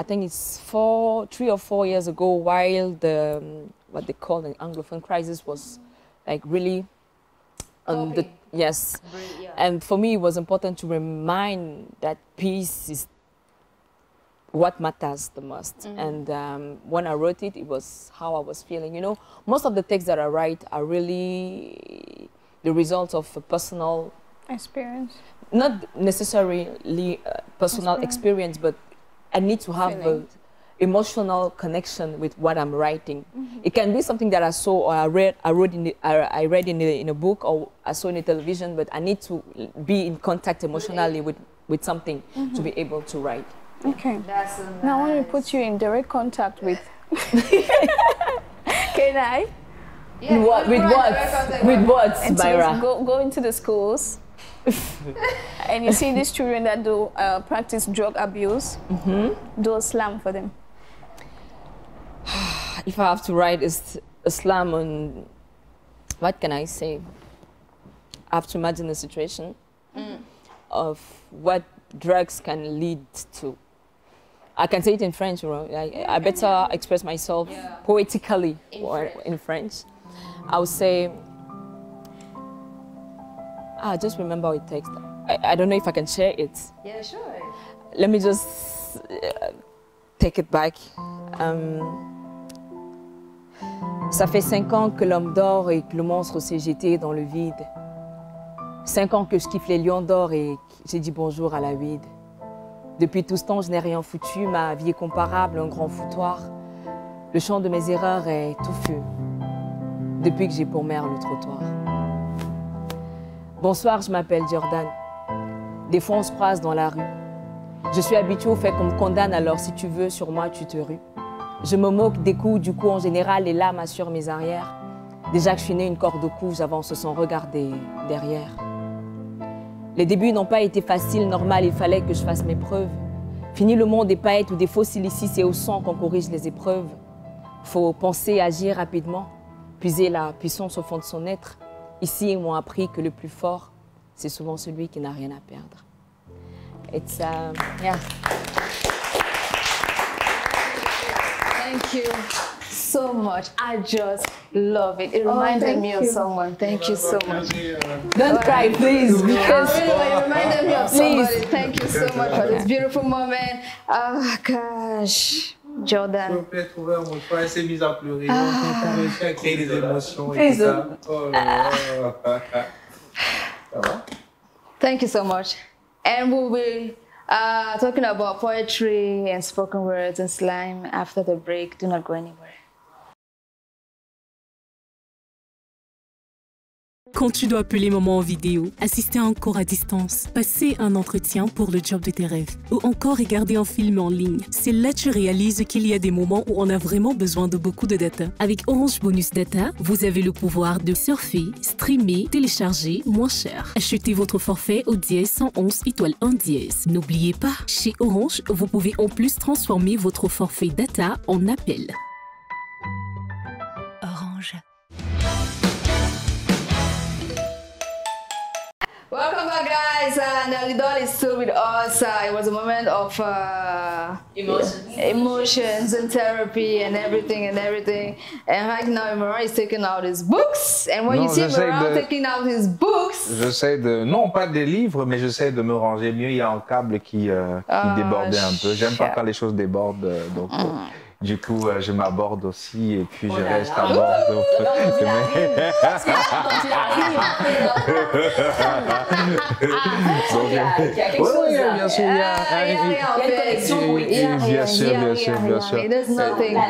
think it's 3 or 4 years ago, while the, what they call the Anglophone crisis was like really on the, yes. Yeah. And for me, it was important to remind that peace is what matters the most. And when I wrote it, it was how I was feeling. You know, most of the texts that I write are really the result of a personal Experience. not necessarily personal experience, but I need to have an emotional connection with what I'm writing. It can be something that I saw or I read in a book or I saw in a television, but I need to be in contact emotionally with something to be able to write. Okay. That's so nice. Now I want to put you in direct contact with. Can I? Yeah, With what, And so Myra? go into the schools. And you see these children that do practice drug abuse, do a slam for them. If I have to write a slam on, what can I say? I have to imagine the situation of what drugs can lead to. I can say it in French, right? I better express myself poetically in French. I would say, I just remember how it takes. I don't know if I can share it. Yeah, sure. Let me just take it back. Ça fait 5 ans que l'homme dort et que le monstre s'est jeté dans le vide. 5 ans que je kiffe les lions d'or et j'ai dit bonjour à la vide. Depuis tout ce temps, je n'ai rien foutu, ma vie est comparable à un grand foutoir. Le champ de mes erreurs est touffu depuis que j'ai pour mère le trottoir. Bonsoir, je m'appelle Jordan. Des fois, on se croise dans la rue. Je suis habituée au fait qu'on me condamne, alors si tu veux, sur moi, tu te rues. Je me moque des coups, du coup en général, les lames assurent mes arrières. Déjà que je suis née une corde au cou, j'avance sans regarder derrière. Les débuts n'ont pas été faciles, normal, il fallait que je fasse mes preuves. Fini le monde des paillettes ou des fossiles ici, c'est au sang qu'on corrige les épreuves. Faut penser, agir rapidement, puiser la puissance au fond de son être. Ici, ils m'ont appris que le plus fort, c'est souvent celui qui n'a rien à perdre. It's, yeah. Thank you so much. I just love it. It reminded me of someone. Thank you so much. Don't cry, please. Because It reminded me of somebody. Thank you so much for this beautiful moment. Oh gosh, Jordan. Je peux trouver un mot, elle s'est mise à pleurer. On peut réussir à créer des émotions et tout ça. Oh là là. Ça va? Thank you so much. And we'll be talking about poetry and spoken words and slang after the break. Do not go anywhere. Quand tu dois appeler maman en vidéo, assister à un cours à distance, passer un entretien pour le job de tes rêves, ou encore regarder un film en ligne, c'est là que tu réalises qu'il y a des moments où on a vraiment besoin de beaucoup de data. Avec Orange Bonus Data, vous avez le pouvoir de surfer, streamer, télécharger moins cher. Achetez votre forfait au dièse 111 étoile 1 dièse. N'oubliez pas, chez Orange, vous pouvez en plus transformer votre forfait data en appel. Orange. Welcome back, guys. Lydol is still with us. It was a moment of emotions and therapy and everything. And right now, Imran is taking out his books. And when you see Imran taking out his books, j'essaie de, non pas des livres, mais j'essaie de me ranger mieux. Il y a un câble qui débordait un peu. J'aime pas quand les choses débordent, donc. Du coup, je m'aborde aussi et puis je reste à bord. Oui, bien sûr, il y a bien sûr.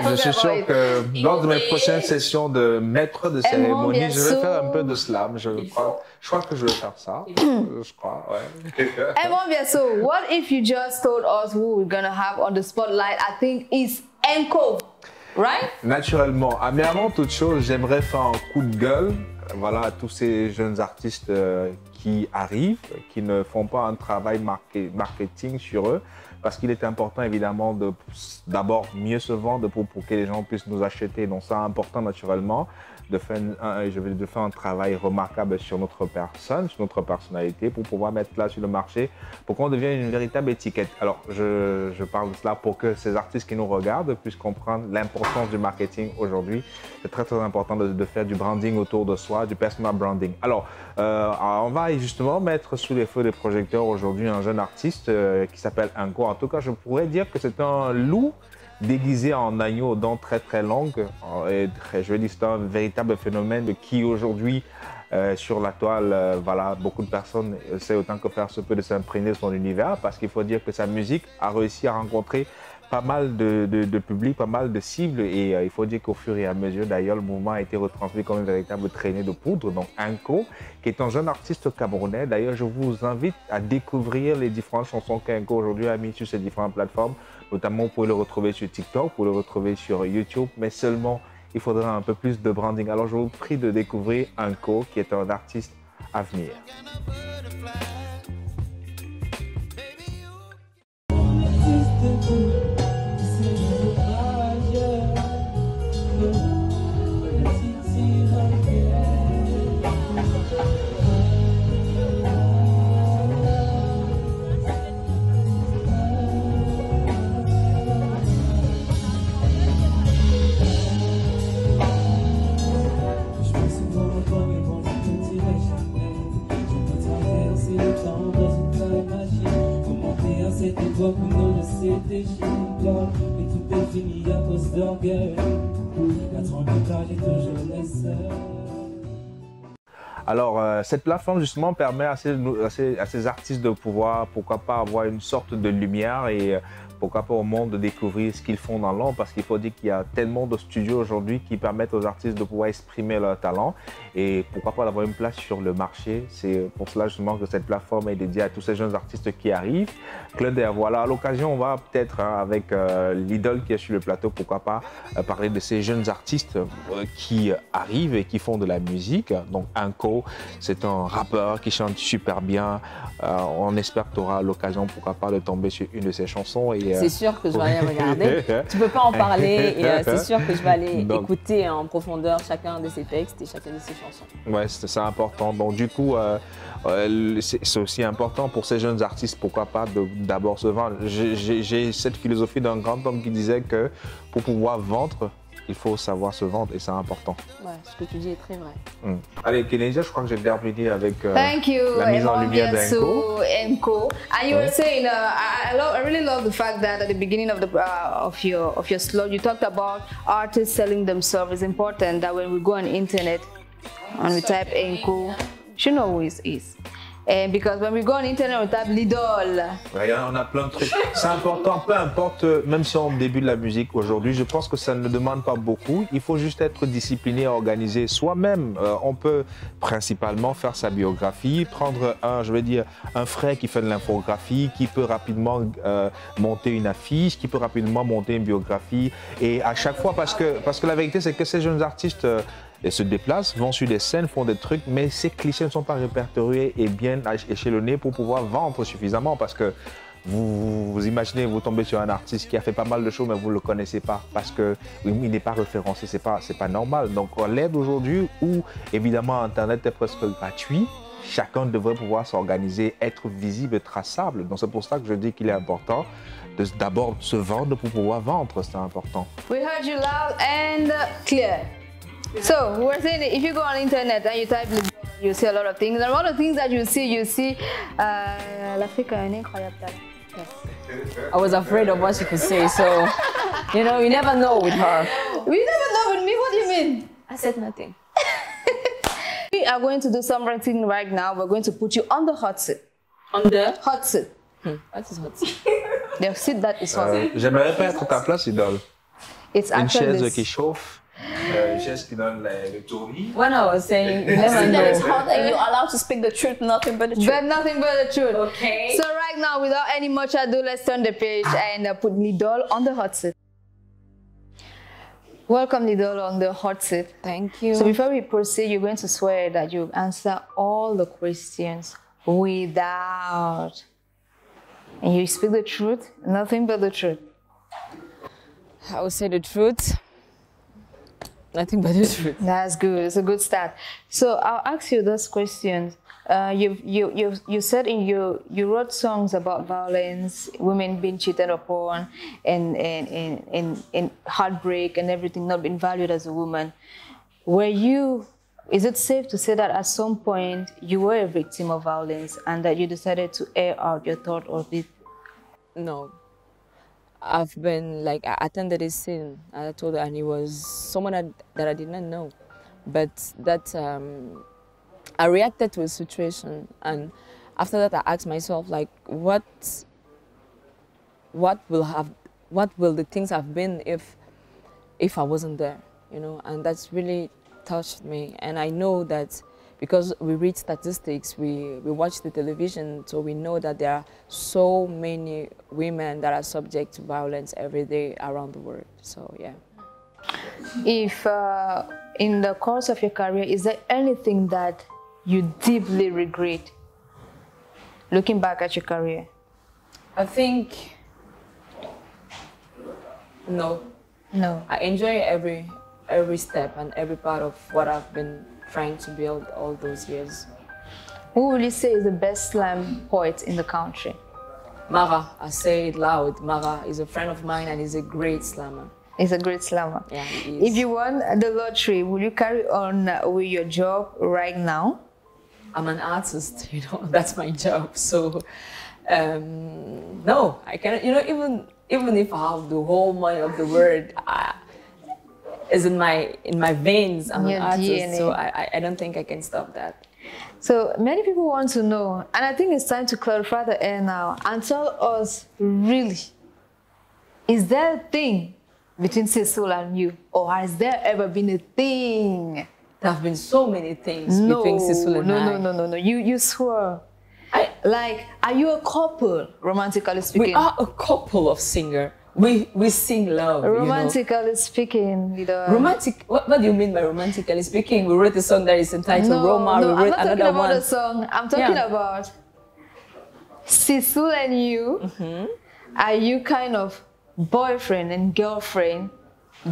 Je suis sûr que lors de mes prochaines sessions de maître de cérémonie, je vais faire un peu de slam. Je crois que je vais faire ça. Je crois, ouais. And so what if you just told us who we're gonna have on the spotlight? I think it's Enco, right? Naturellement. Mais avant toute chose, j'aimerais faire un coup de gueule, voilà, à tous ces jeunes artistes qui arrivent, qui ne font pas un travail marketing sur eux, parce qu'il est important évidemment d'abord mieux se vendre pour que les gens puissent nous acheter. Donc c'est important naturellement de faire un travail remarquable sur notre personne, sur notre personnalité, pour pouvoir mettre là sur le marché, pour qu'on devienne une véritable étiquette. Alors je parle de cela pour que ces artistes qui nous regardent puissent comprendre l'importance du marketing aujourd'hui. C'est très important de faire du branding autour de soi, du personal branding. Alors on va justement mettre sous les feux des projecteurs aujourd'hui un jeune artiste qui s'appelle Enco. En tout cas, je pourrais dire que c'est un loup déguisé en agneau aux dents très très longues. Et je veux dire, c'est un véritable phénomène qui aujourd'hui sur la toile, voilà, beaucoup de personnes essaient autant que faire se peut de s'imprégner de son univers, parce qu'il faut dire que sa musique a réussi à rencontrer pas mal de public, pas mal de cibles, et il faut dire qu'au fur et à mesure, d'ailleurs, le mouvement a été retransmis comme une véritable traînée de poudre. Donc Enco, qui est un jeune artiste camerounais, d'ailleurs, je vous invite à découvrir les différentes chansons qu'Enco aujourd'hui a mis sur ces différentes plateformes. Notamment, vous pouvez le retrouver sur TikTok, vous pouvez le retrouver sur YouTube, mais seulement, il faudra un peu plus de branding. Alors, je vous prie de découvrir Enco, qui est un artiste à venir. Alors, cette plateforme justement permet à ces artistes de pouvoir, pourquoi pas, avoir une sorte de lumière et pourquoi pas au monde de découvrir ce qu'ils font dans l'ombre, parce qu'il faut dire qu'il y a tellement de studios aujourd'hui qui permettent aux artistes de pouvoir exprimer leur talent et pourquoi pas d'avoir une place sur le marché. C'est pour cela justement que cette plateforme est dédiée à tous ces jeunes artistes qui arrivent. Claude, voilà, à l'occasion, on va peut-être avec Lydol qui est sur le plateau, pourquoi pas parler de ces jeunes artistes qui arrivent et qui font de la musique. Donc Inco, c'est un rappeur qui chante super bien. On espère que tu auras l'occasion, pourquoi pas, de tomber sur une de ses chansons. C'est sûr que je vais aller regarder. Tu peux pas en parler et c'est sûr que je vais aller écouter en profondeur chacun de ses textes et chacune de ses chansons. Ouais, c'est important. Donc du coup, c'est aussi important pour ces jeunes artistes, pourquoi pas, d'abord se vendre. J'ai cette philosophie d'un grand homme qui disait que pour pouvoir vendre, il faut savoir se vendre et c'est important. Ouais, ce que tu dis est très vrai. Allez, Kenesia, je crois que j'ai terminé avec Thank you, la mise en lumière d'Enco. And you were saying, I really love the fact that at the beginning of your slot, you talked about artists selling themselves. It's important that when we go on the internet and we type Enco, you should know who it is. And because when we go on internet, on tape Lydol. Ouais, on a plein de trucs. C'est important, peu importe, même si on débute la musique aujourd'hui, je pense que ça ne demande pas beaucoup. Il faut juste être discipliné, organisé soi-même. On peut principalement faire sa biographie, prendre un frère qui fait de l'infographie, qui peut rapidement monter une affiche, qui peut rapidement monter une biographie. Et à chaque fois, parce que la vérité, c'est que ces jeunes artistes se déplacent, vont sur des scènes, font des trucs, mais ces clichés ne sont pas répertoriés et bien échelonnés pour pouvoir vendre suffisamment, parce que vous imaginez, vous tombez sur un artiste qui a fait pas mal de choses, mais vous ne le connaissez pas, parce qu'il n'est pas référencé, c'est pas normal. Donc à l'ère d'aujourd'hui, où évidemment Internet est presque gratuit, chacun devrait pouvoir s'organiser, être visible, traçable. Donc c'est pour ça que je dis qu'il est important d'abord se vendre pour pouvoir vendre, c'est important. We heard you loud and clear. So we're saying that if you go on the internet and you type, you see a lot of things. And one of the things that you see, l'Afrique a un incroyable talent. I was afraid of what she could say, so you know, you never know with her. We never know with me. What do you mean? I said nothing. We are going to do something right now. We're going to put you on the hot seat. On the hot seat. What is hot seat? The seat that is hot. J'aimerais pas être à ta place, Idole. It's une chaise qui chauffe. Une chaise qui donne le tournis. When I was saying, you never know. That is hot and you're allowed to speak the truth, nothing but the truth. But nothing but the truth. Okay. So right now, without any much ado, let's turn the page and put Lydol on the hot seat. Welcome, Lydol, on the hot seat. Thank you. So before we proceed, you're going to swear that you answer all the questions without, and you speak the truth, nothing but the truth. I will say the truth. Nothing but the truth. That's good. It's a good start. So I'll ask you those questions. You said you wrote songs about violence, women being cheated upon, and heartbreak and everything, not being valued as a woman. Is it safe to say that at some point you were a victim of violence and that you decided to air out your thought of it? No. I've been like, I attended a scene, I told her, and it was someone that I did not know. But that I reacted to a situation, and after that I asked myself, like, what will the things have been if I wasn't there, you know? And that's really touched me. And I know that because we read statistics, we watch the television, so we know that there are so many women that are subject to violence every day around the world. So, yeah. If in the course of your career, is there anything that you deeply regret looking back at your career? I think no. No. I enjoy every step and every part of what I've been trying to build all those years. Who will you say is the best slam poet in the country? Mara, I say it loud. Mara is a friend of mine and he's a great slammer. He's a great slammer. Yeah, he is. If you won the lottery, will you carry on with your job right now? I'm an artist, you know, that's my job. So, no, I cannot, you know, even if I have the whole money of the world, is in my veins. I'm an artist, DNA. So I don't think I can stop that. So many people want to know, and I think it's time to clarify the air now and tell us really is there a thing between Cecil and you? Or has there ever been a thing? There have been so many things between Cecil and I. No. You swear. Like, are you a couple, romantically speaking? We are a couple of singers. We sing love. Romantically speaking, romantic. What do you mean by romantically speaking? We wrote a song that is entitled Roma. No, we wrote I'm not talking another about one. the song. I'm talking about Cecil and you. Are you kind of boyfriend and girlfriend?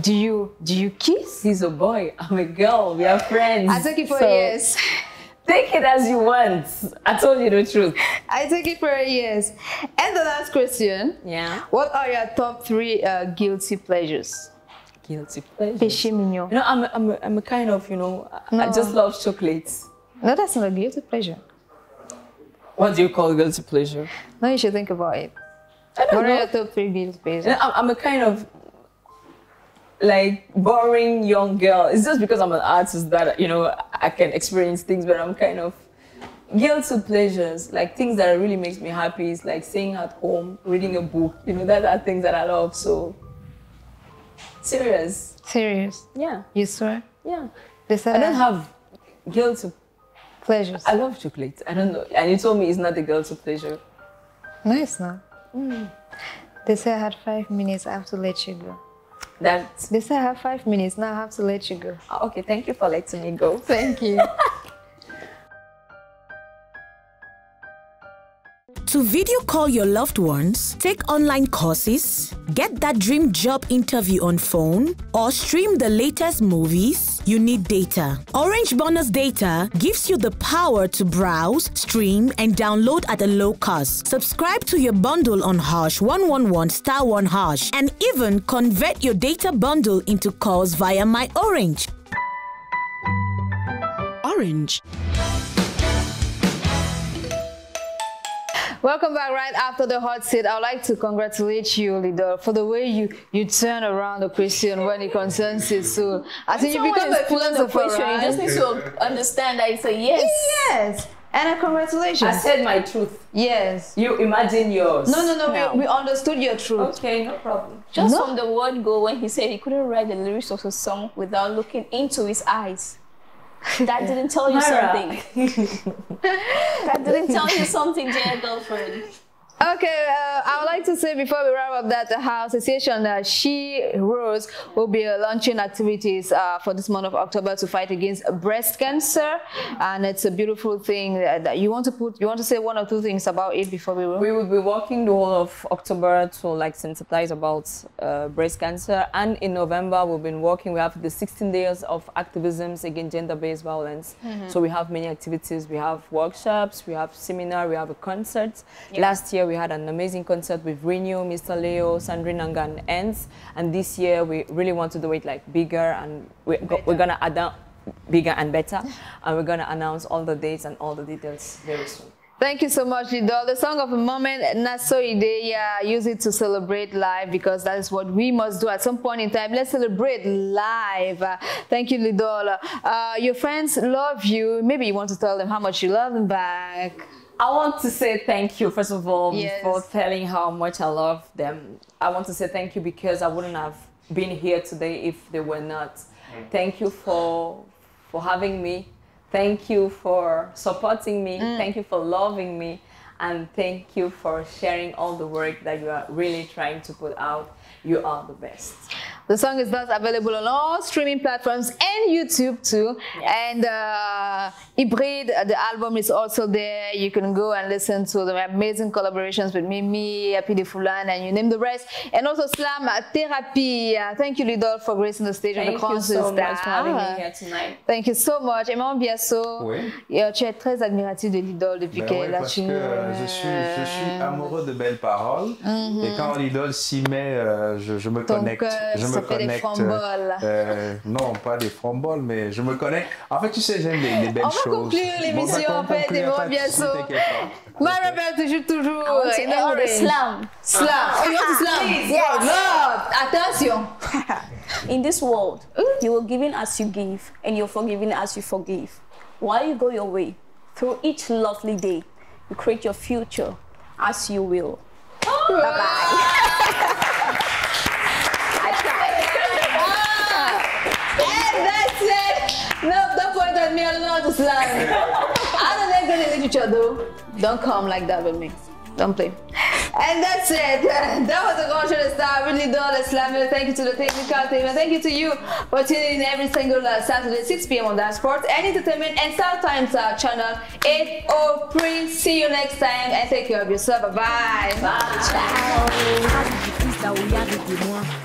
Do you kiss? He's a boy. I'm a girl. We are friends. I take it for a yes. Take it as you want. I told you the truth. I take it for a yes. And the last question. Yeah. What are your top 3 guilty pleasures? Guilty pleasures? Péché mignon. You know, I'm a kind of, I just love chocolates. No, that's not a guilty pleasure. What do you call guilty pleasure? No, you should think about it. What are your top 3 guilty pleasures? You know, I'm a kind of like boring young girl. It's just because I'm an artist that I can experience things, but I'm kind of guilty pleasures, like things that really makes me happy is like staying at home, reading a book. That are things that I love. So serious. Yeah. You swear? Yeah. I don't have guilty pleasures. I love chocolate. I don't know. And you told me it's not a guilty pleasure. No, it's not. They say I had 5 minutes. I have to let you go. They say I have 5 minutes, now I have to let you go. Okay, thank you for letting me go. Thank you. To video call your loved ones, take online courses, get that dream job interview on phone, or stream the latest movies, you need data. Orange Bonus Data gives you the power to browse, stream, and download at a low cost. Subscribe to your bundle on *111*1# and even convert your data bundle into calls via My Orange. Orange. Welcome back right after the hot seat. I would like to congratulate you, Lydol, for the way you turn around the question when it concerns Cecil. I think you become a philosopher, right? You just need to understand that it's a yes. Yes. And congratulations. I said my truth. Yes. You imagine yours. No. We understood your truth. Okay, no problem. Just from the word go, when he said he couldn't write the lyrics of a song without looking into his eyes. That didn't tell you something. That didn't tell you something, dear girlfriend. Okay, I would like to say before we wrap up that the association She Rose will be launching activities for this month of October to fight against breast cancer, and it's a beautiful thing that you want to say one or two things about it before we will. We will be working the whole of October to sensitize about breast cancer, and in November we've been working. We have the 16 days of activisms against gender-based violence. So we have many activities. We have workshops, we have seminar, we have a concert. Last year we had an amazing concert with Renew, Mr. Leo, Sandrine Nanga, and Ends. And this year we really want to do it like bigger, and we're gonna add on bigger and better, and we're gonna announce all the dates and all the details very soon. Thank you so much, Lydol. The song of the moment, Naso Ideya, use it to celebrate life, because that is what we must do at some point in time. Let's celebrate life. Thank you, Lydol. Your friends love you. Maybe you want to tell them how much you love them back. I want to say thank you, first of all, for telling how much I love them. I want to say thank you because I wouldn't have been here today if they were not. Thank you for having me. Thank you for supporting me. Thank you for loving me. And thank you for sharing all the work that you are really trying to put out. You are the best. The song is thus available on all streaming platforms and YouTube too. And Hybrid, the album is also there. You can go and listen to the amazing collaborations with Mimi, Happy de Fulan, and you name the rest. And also Slam Therapy. Thank you, Lydol, for gracing the stage on the concert. Thank you so much for having me here tonight. Thank you so much. Aimant Biasso, tu es très admiratif de Lydol depuis qu'elle a tué. Je suis amoureux de belles paroles. Et quand Lydol s'y met, je me connecte. Je me connecte. Non, pas des framboles, mais je me connecte. En fait, tu sais, j'aime les belles choses. On va conclure l'émission en fait, Aimant Biasso. Moi, je rappelle toujours. Slam. Slam. You want to slam? Yes. Lord, attention. In this world, you are giving as you give, and you're forgiving as you forgive. While you go your way, through each lovely day, you create your future as you will. Bye-bye. want to slam. I don't like good in literature though. Don't come like that with me. Don't play. And that's it. That was the Grand Show Star. Really don't slam you. Thank you to the technical team. And thank you to you for tuning in every single Saturday, 6 p.m. on that Sports and Entertainment and Star Times channel 803. See you next time and take care of yourself. Bye. Bye. Ciao.